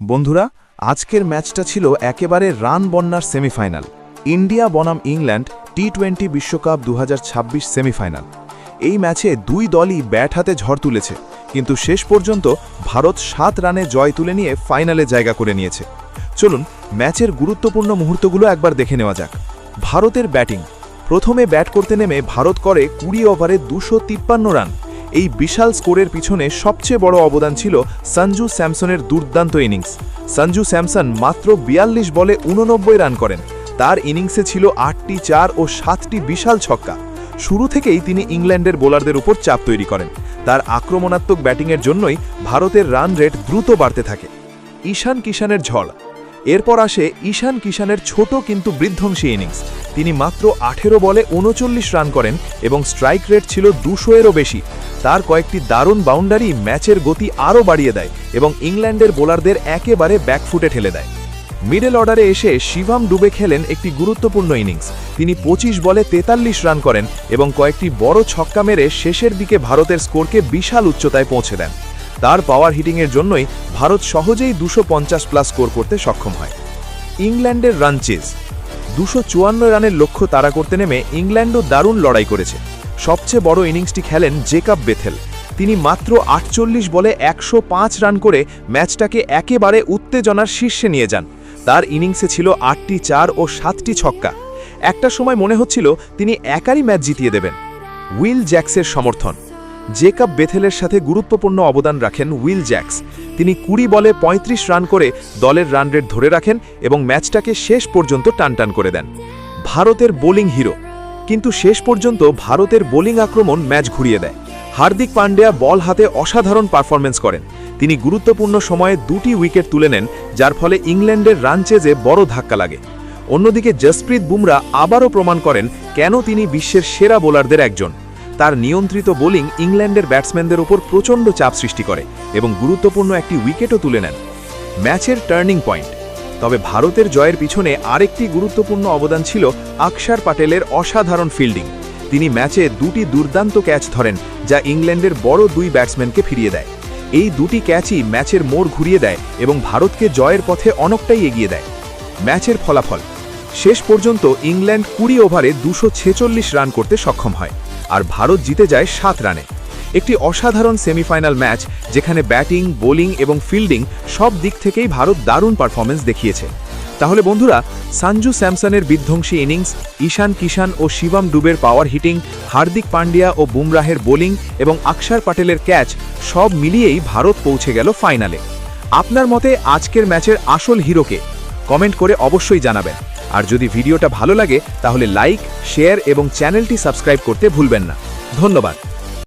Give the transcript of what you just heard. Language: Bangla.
বন্ধুরা, আজকের ম্যাচটা ছিল একেবারে রান বন্যার সেমিফাইনাল। ইন্ডিয়া বনাম ইংল্যান্ড টি-20 বিশ্বকাপ 2026 সেমিফাইনাল। এই ম্যাচে দুই দলই ব্যাট হাতে ঝড় তুলেছে, কিন্তু শেষ পর্যন্ত ভারত 7 রানে জয় তুলে নিয়ে ফাইনালে জায়গা করে নিয়েছে। চলুন ম্যাচের গুরুত্বপূর্ণ মুহূর্তগুলো একবার দেখে নেওয়া যাক। ভারতের ব্যাটিং। প্রথমে ব্যাট করতে নেমে ভারত করে 20 ওভারে 253 রান। এই বিশাল স্কোরের পিছনে সবচেয়ে বড় অবদান ছিল সঞ্জু স্যামসনের দুর্দান্ত ইনিংস। সঞ্জু স্যামসন মাত্র 42 বলে 89 রান করেন। তার ইনিংসে ছিল 8টি 4 ও 7টি বিশাল ছক্কা। শুরু থেকেই তিনি ইংল্যান্ডের বোলারদের উপর চাপ তৈরি করেন। তার আক্রমণাত্মক ব্যাটিংয়ের জন্যই ভারতের রান রেট দ্রুত বাড়তে থাকে। ঈশান কিষানের ঝড়। এরপর আসে ঈশান কিষানের ছোট কিন্তু বিধ্বংসী ইনিংস। তিনি মাত্র 18 বলে 39 রান করেন এবং স্ট্রাইক রেট ছিল 200-এরও বেশি। তার কয়েকটি দারুণ বাউন্ডারি ম্যাচের গতি আরও বাড়িয়ে দেয় এবং ইংল্যান্ডের বোলারদের একেবারে ব্যাকফুটে ঠেলে দেয়। মিডল অর্ডারে এসে শিভাম ডুবে খেলেন একটি গুরুত্বপূর্ণ ইনিংস। তিনি 25 বলে 43 রান করেন এবং কয়েকটি বড় ছক্কা মেরে শেষের দিকে ভারতের স্কোরকে বিশাল উচ্চতায় পৌঁছে দেন। তার পাওয়ার হিটিংয়ের জন্যই ভারত সহজেই 250+ স্কোর করতে সক্ষম হয়। ইংল্যান্ডের রান চেজ। 254 রানের লক্ষ্য তাড়া করতে নেমে ইংল্যান্ডও দারুণ লড়াই করেছে। সবচেয়ে বড় ইনিংসটি খেলেন জেকাব বেথেল। তিনি মাত্র 48 বলে 105 রান করে ম্যাচটাকে একেবারে উত্তেজনার শীর্ষে নিয়ে যান। তার ইনিংসে ছিল 8টি 4 ও 7টি ছক্কা। একটা সময় মনে হচ্ছিল তিনি একাই ম্যাচ জিতিয়ে দেবেন। উইল জ্যাক্সের সমর্থন। জেকাব বেথেলের সাথে গুরুত্বপূর্ণ অবদান রাখেন উইল জ্যাক্স। তিনি 20 বলে 35 রান করে দলের রান রেট ধরে রাখেন এবং ম্যাচটাকে শেষ পর্যন্ত টানটান করে দেন। ভারতের বোলিং হিরো। কিন্তু শেষ পর্যন্ত ভারতের বোলিং আক্রমণ ম্যাচ ঘুরিয়ে দেয়। হার্দিক পান্ডিয়া বল হাতে অসাধারণ পারফরম্যান্স করেন। তিনি গুরুত্বপূর্ণ সময়ে 2টি উইকেট তুলে নেন, যার ফলে ইংল্যান্ডের রান চেজে বড় ধাক্কা লাগে। অন্যদিকে জসপ্রীত বুমরা আবারও প্রমাণ করেন কেন তিনি বিশ্বের সেরা বোলারদের একজন। তার নিয়ন্ত্রিত বোলিং ইংল্যান্ডের ব্যাটসম্যানদের উপর প্রচণ্ড চাপ সৃষ্টি করে এবং গুরুত্বপূর্ণ একটি উইকেটও তুলে নেন। ম্যাচের টার্নিং পয়েন্ট। তবে ভারতের জয়ের পিছনে আরেকটি গুরুত্বপূর্ণ অবদান ছিল অক্ষর প্যাটেলের অসাধারণ ফিল্ডিং। তিনি ম্যাচে 2টি দুর্দান্ত ক্যাচ ধরেন, যা ইংল্যান্ডের বড় 2 ব্যাটসম্যানকে ফিরিয়ে দেয়। এই 2টি ক্যাচই ম্যাচের মোড় ঘুরিয়ে দেয় এবং ভারতকে জয়ের পথে অনেকটাই এগিয়ে দেয়। ম্যাচের ফলাফল। শেষ পর্যন্ত ইংল্যান্ড 20 ওভারে 246 রান করতে সক্ষম হয়, আর ভারত জিতে যায় 7 রানে। একটি অসাধারণ সেমিফাইনাল ম্যাচ, যেখানে ব্যাটিং, বোলিং এবং ফিল্ডিং সব দিক থেকেই ভারত দারুণ পারফরমেন্স দেখিয়েছে। তাহলে বন্ধুরা, সঞ্জু স্যামসনের বিধ্বংসী ইনিংস, ঈশান কিষান ও শিবম ডুবের পাওয়ার হিটিং, হার্দিক পান্ডিয়া ও বুমরাহের বোলিং এবং অক্ষর প্যাটেলের ক্যাচ সব মিলিয়েই ভারত পৌঁছে গেল ফাইনালে। আপনার মতে আজকের ম্যাচের আসল হিরোকে? কমেন্ট করে অবশ্যই জানাবেন। আর যদি ভিডিওটা ভালো লাগে তাহলে লাইক, শেয়ার এবং চ্যানেলটি সাবস্ক্রাইব করতে ভুলবেন না। ধন্যবাদ।